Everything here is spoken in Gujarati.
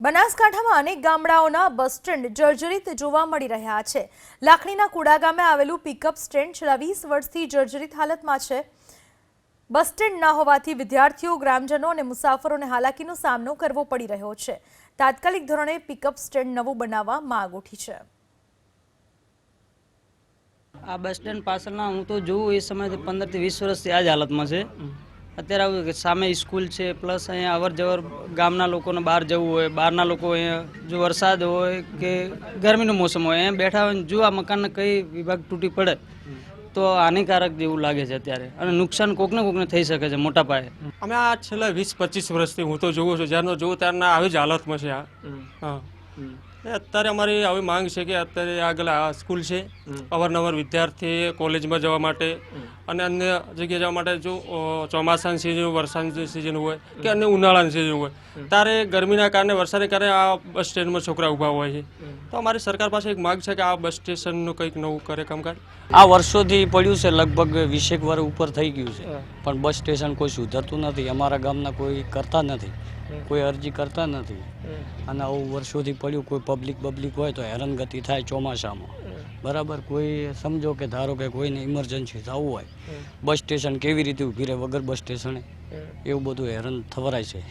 બનાસકાંઠામાં અનેક ગામડાઓના બસ સ્ટેન્ડ જર્જરિત જોવા મળી રહ્યા છે। લાખણીના કુડા ગામે આવેલું પિકઅપ સ્ટેન્ડ છેલ્લા 20 વર્ષથી જર્જરિત હાલતમાં છે। બસ સ્ટેન્ડ ન હોવાથી વિદ્યાર્થીઓ, ગ્રામજનો અને મુસાફરોને હાલાકીનો સામનો કરવો પડી રહ્યો છે। તાત્કાલિક ધોરણે પિકઅપ સ્ટેન્ડ નવું બનાવવા માંગ ઉઠી છે। આ બસ સ્ટેન્ડ પાછળના હું તો જોઉં એ સમયથી 15 થી 20 વર્ષથી આ જ હાલતમાં છે। અત્યારે સામે સ્કૂલ છે, પ્લસ અહીંયા અવર જવર ગામના લોકોને બહાર જવું હોય, બહારના લોકો અહીંયા જો વરસાદ હોય કે ગરમીનું મોસમ હોય અહીંયા બેઠા હોય, જો આ મકાનને કઈ વિભાગ તૂટી પડે તો હાનિકારક જેવું લાગે છે અત્યારે, અને નુકસાન કોકને થઈ શકે છે મોટા પાયે। અમે આ છેલ્લા 20-25 વર્ષથી હું તો જોઉં છું, જ્યારનો જોઉં ત્યારના આવી જ હાલતમાં છે હા। અત્યારે અમારી આવી માંગ છે કે અત્યારે આગળ આ સ્કૂલ છે, અવારનવાર વિદ્યાર્થી કોલેજમાં જવા માટે અને અન્ય જગ્યાએ જવા માટે જો ચોમાસાની સિઝન, વરસાદની સિઝન હોય કે અન્ય ઉનાળાની સિઝન હોય ત્યારે ગરમીના કારણે, વરસાદને કારણે આ બસ સ્ટેન્ડમાં છોકરા ઊભા હોય છે। તો અમારી સરકાર પાસે એક માંગ છે કે આ બસ સ્ટેશનનું કંઈક નવું કરે કામકાજ। આ વર્ષોથી પડ્યું છે, લગભગ 20 વર્ષ ઉપર થઈ ગયું છે, પણ બસ સ્ટેશન કોઈ સુધરતું નથી। અમારા ગામના કોઈ કરતા નથી, કોઈ અરજી કરતા નથી, અને આવું વર્ષોથી પડ્યું। કોઈ પબ્લિક હોય તો હેરાનગતિ થાય ચોમાસામાં, બરાબર। કોઈ સમજો કે ધારો કે કોઈને ઇમરજન્સી થવું હોય, બસ સ્ટેશન કેવી રીતે ઊભી રહે વગર બસ સ્ટેશને, એવું બધું હેરાન થવરાય છે।